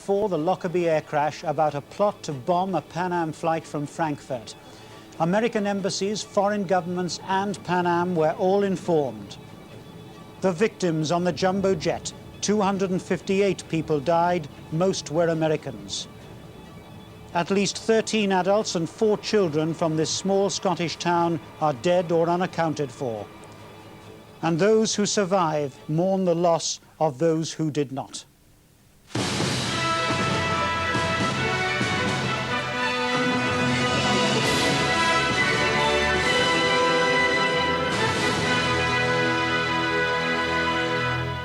before the Lockerbie air crash about a plot to bomb a Pan Am flight from Frankfurt. American embassies, foreign governments and Pan Am were all informed. The victims on the jumbo jet, 258 people died, most were Americans. At least 13 adults and 4 children from this small Scottish town are dead or unaccounted for. And those who survive mourn the loss of those who did not.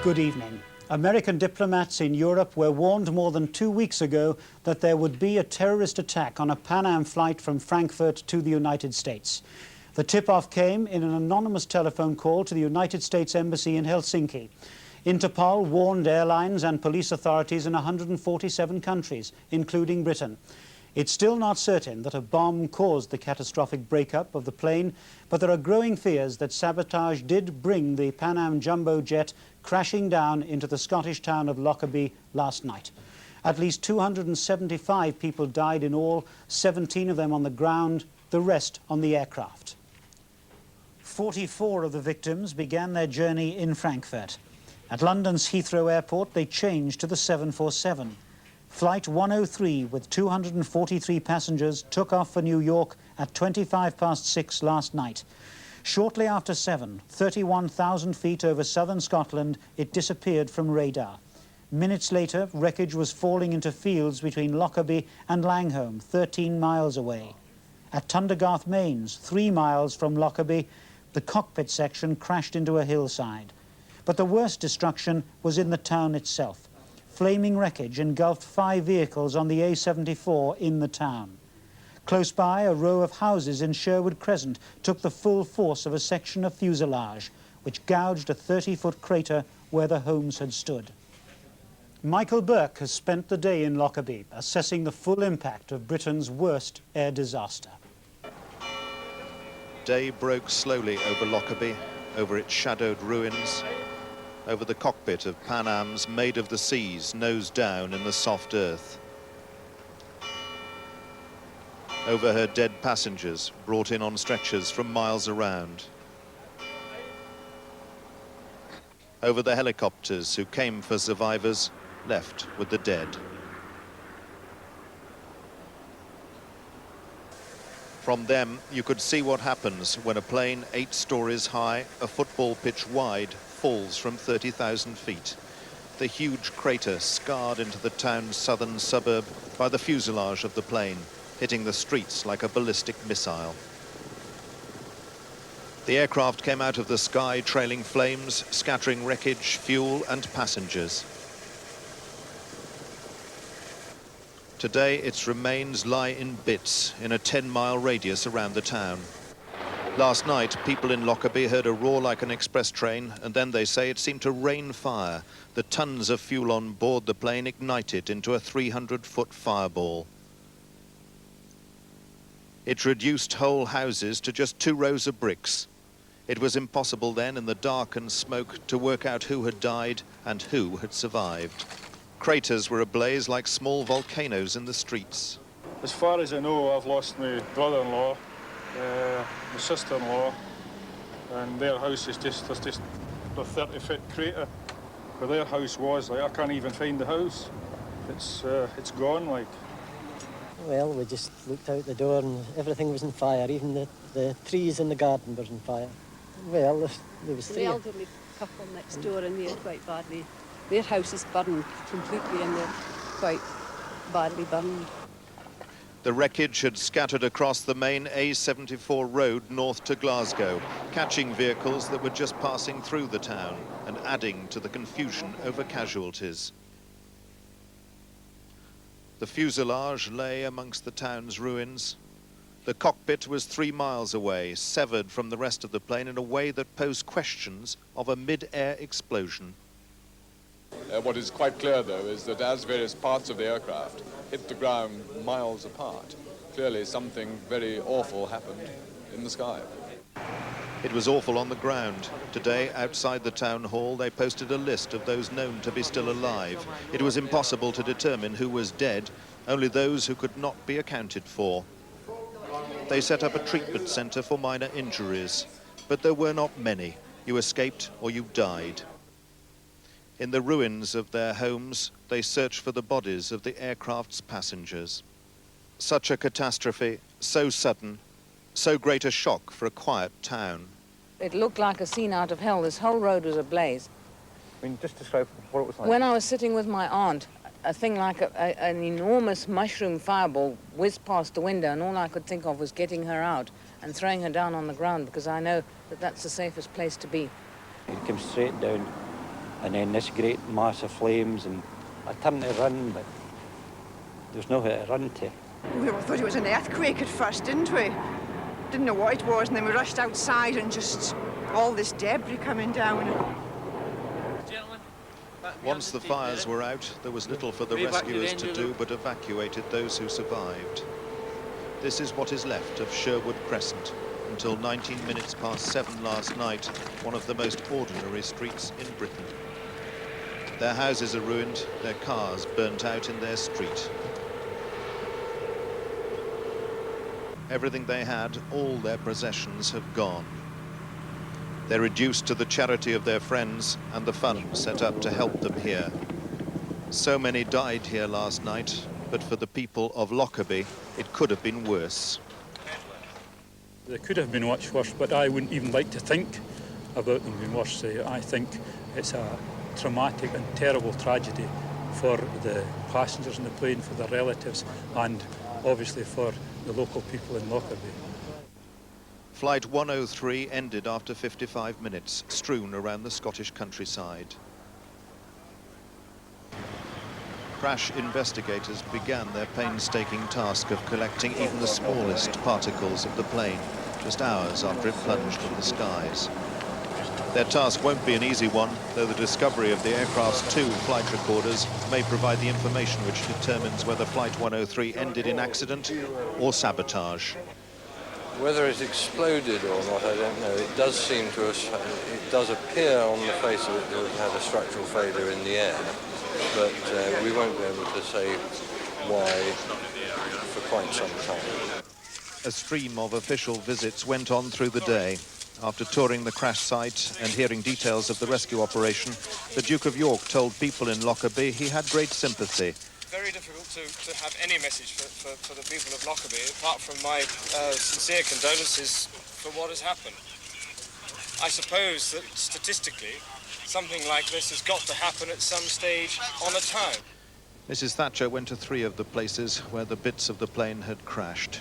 Good evening. American diplomats in Europe were warned more than 2 weeks ago that there would be a terrorist attack on a Pan Am flight from Frankfurt to the United States. The tip-off came in an anonymous telephone call to the United States Embassy in Helsinki. Interpol warned airlines and police authorities in 147 countries, including Britain. It's still not certain that a bomb caused the catastrophic breakup of the plane, but there are growing fears that sabotage did bring the Pan Am jumbo jet crashing down into the Scottish town of Lockerbie last night. At least 275 people died in all, 17 of them on the ground, the rest on the aircraft. 44 of the victims began their journey in Frankfurt. At London's Heathrow Airport, they changed to the 747. Flight 103 with 243 passengers took off for New York at 6:25 last night. Shortly after 7, 31,000 feet over southern Scotland, it disappeared from radar. Minutes later, wreckage was falling into fields between Lockerbie and Langholm, 13 miles away. At Tundergarth Mains, 3 miles from Lockerbie, the cockpit section crashed into a hillside. But the worst destruction was in the town itself. Flaming wreckage engulfed 5 vehicles on the A74 in the town. Close by, a row of houses in Sherwood Crescent took the full force of a section of fuselage, which gouged a 30-foot crater where the homes had stood. Michael Burke has spent the day in Lockerbie, assessing the full impact of Britain's worst air disaster. Day broke slowly over Lockerbie, over its shadowed ruins, over the cockpit of Pan Am's Maid of the Seas, nose down in the soft earth. Over her dead passengers, brought in on stretchers from miles around. Over the helicopters who came for survivors, left with the dead. From them, you could see what happens when a plane 8 stories high, a football pitch wide, falls from 30,000 feet. The huge crater scarred into the town's southern suburb by the fuselage of the plane, hitting the streets like a ballistic missile. The aircraft came out of the sky trailing flames, scattering wreckage, fuel and passengers. Today, its remains lie in bits in a 10-mile radius around the town. Last night, people in Lockerbie heard a roar like an express train, and then they say it seemed to rain fire. The tons of fuel on board the plane ignited into a 300-foot fireball. It reduced whole houses to just 2 rows of bricks. It was impossible then, in the dark and smoke, to work out who had died and who had survived. Craters were ablaze like small volcanoes in the streets. As far as I know, I've lost my brother-in-law, my sister-in-law, and their house is there's just a 30-foot crater where their house was. Like, I can't even find the house. It's gone, like. Well, we just looked out the door and everything was on fire. Even the trees in the garden were on fire. Well, there was 3. The elderly couple next door, and they're quite badly. Their house is burned completely, and they're quite badly burned. The wreckage had scattered across the main A74 road north to Glasgow, catching vehicles that were just passing through the town and adding to the confusion over casualties. The fuselage lay amongst the town's ruins. The cockpit was 3 miles away, severed from the rest of the plane in a way that posed questions of a mid-air explosion. What is quite clear, though, is that as various parts of the aircraft hit the ground miles apart, clearly something very awful happened in the sky. It was awful on the ground. Today, outside the town hall, they posted a list of those known to be still alive. It was impossible to determine who was dead, only those who could not be accounted for. They set up a treatment centre for minor injuries, but there were not many. You escaped or you died. In the ruins of their homes, they searched for the bodies of the aircraft's passengers. Such a catastrophe, so sudden, so great a shock for a quiet town. It looked like a scene out of hell. This whole road was ablaze. I mean, just describe what it was like. When I was sitting with my aunt, a thing like an enormous mushroom fireball whizzed past the window, and all I could think of was getting her out and throwing her down on the ground, because I know that that's the safest place to be. It came straight down, and then this great mass of flames, and I turned to run, but there was nowhere to run to. We thought it was an earthquake at first, didn't we? Didn't know what it was, and then we rushed outside and just all this debris coming down. Once the fires were out, there was little for the rescuers to do but evacuated those who survived. This is what is left of Sherwood Crescent until 19 minutes past 7 last night, one of the most ordinary streets in Britain. Their houses are ruined, their cars burnt out in their street. Everything they had, all their possessions have gone. They're reduced to the charity of their friends and the fund set up to help them here. So many died here last night, but for the people of Lockerbie, it could have been worse. They could have been much worse, but I wouldn't even like to think about them being worse. I think it's a traumatic and terrible tragedy for the passengers in the plane, for their relatives, and obviously for the local people in Lockerbie. Flight 103 ended after 55 minutes, strewn around the Scottish countryside. Crash investigators began their painstaking task of collecting even the smallest particles of the plane, just hours after it plunged in the skies. Their task won't be an easy one, though the discovery of the aircraft's 2 flight recorders may provide the information which determines whether Flight 103 ended in accident or sabotage. Whether it exploded or not, I don't know. It does seem to us, it does appear on the face of it to have had a structural failure in the air, but we won't be able to say why for quite some time. A stream of official visits went on through the day. After touring the crash site and hearing details of the rescue operation, the Duke of York told people in Lockerbie he had great sympathy. Very difficult to have any message for the people of Lockerbie, apart from my sincere condolences for what has happened. I suppose that statistically, something like this has got to happen at some stage on a town. Mrs. Thatcher went to 3 of the places where the bits of the plane had crashed.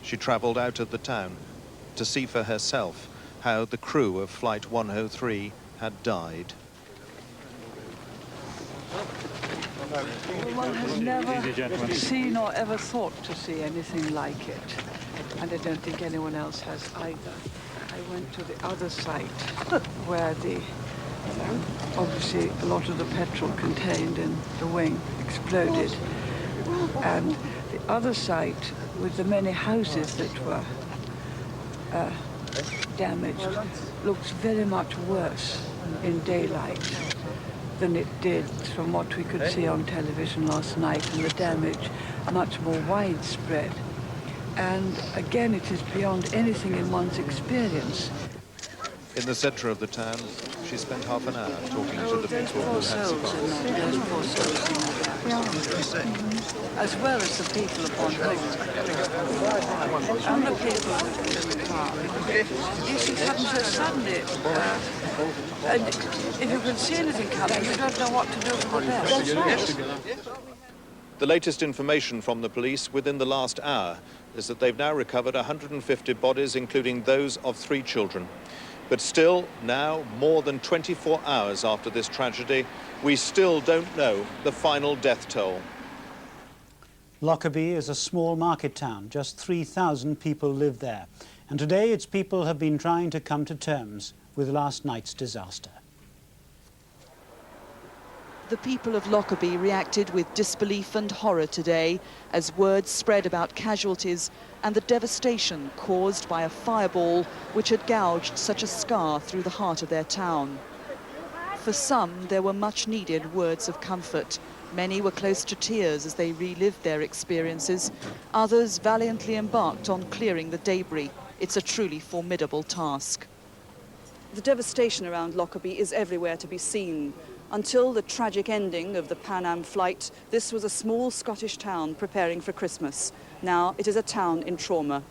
She travelled out of the town to see for herself how the crew of Flight 103 had died. One has never seen or ever thought to see anything like it, and I don't think anyone else has either. I went to the other site where obviously a lot of the petrol contained in the wing exploded, and the other site with the many houses that were damaged looks very much worse in daylight than it did from what we could see on television last night, and the damage much more widespread. And again, it is beyond anything in one's experience. In the centre of the town, she spent half an hour talking to the people who had survived. Those poor souls in that. As well as the people upon whom, and the people in the car. Yes, it happened so suddenly. And if you can see anything coming, you don't know what to do for the best. The latest information from the police within the last hour is that they've now recovered 150 bodies, including those of 3 children. But still, now, more than 24 hours after this tragedy, we still don't know the final death toll. Lockerbie is a small market town. Just 3,000 people live there. And today its people have been trying to come to terms with last night's disaster. The people of Lockerbie reacted with disbelief and horror today as word spread about casualties and the devastation caused by a fireball which had gouged such a scar through the heart of their town. For some, there were much needed words of comfort. Many were close to tears as they relived their experiences. Others valiantly embarked on clearing the debris. It's a truly formidable task. The devastation around Lockerbie is everywhere to be seen. Until the tragic ending of the Pan Am flight, this was a small Scottish town preparing for Christmas. Now it is a town in trauma.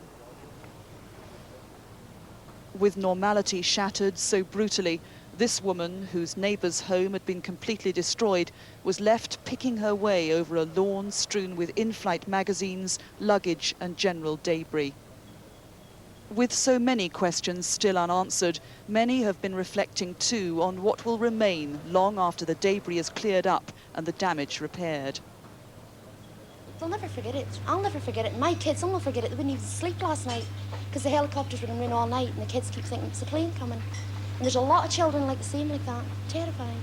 With normality shattered so brutally, this woman, whose neighbour's home had been completely destroyed, was left picking her way over a lawn strewn with in-flight magazines, luggage and general debris. With so many questions still unanswered, many have been reflecting too on what will remain long after the debris is cleared up and the damage repaired. They'll never forget it. I'll never forget it. My kids will never forget it. They wouldn't even sleep last night because the helicopters were in all night and the kids keep thinking it's a plane coming. And there's a lot of children like the same like that. Terrifying.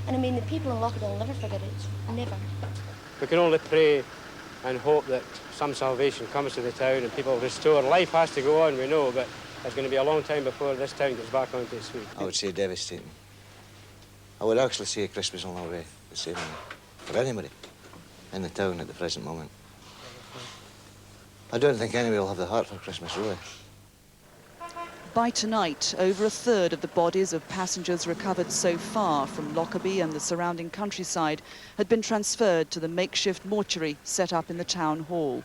And I mean, the people in Lockerbie will never forget it. Never. We can only pray and hope that some salvation comes to the town and people restore. Life has to go on, we know, but it's going to be a long time before this town gets back onto its feet. I would say devastating. I would actually say Christmas will not be the same for anybody in the town at the present moment. I don't think anybody will have the heart for Christmas, really. By tonight, over a third of the bodies of passengers recovered so far from Lockerbie and the surrounding countryside had been transferred to the makeshift mortuary set up in the town hall.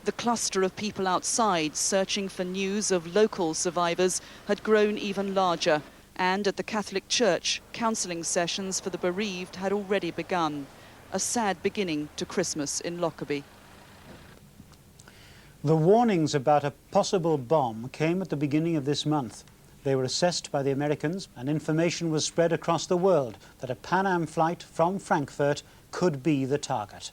The cluster of people outside searching for news of local survivors had grown even larger, and at the Catholic Church, counselling sessions for the bereaved had already begun. A sad beginning to Christmas in Lockerbie. The warnings about a possible bomb came at the beginning of this month. They were assessed by the Americans, and information was spread across the world that a Pan Am flight from Frankfurt could be the target.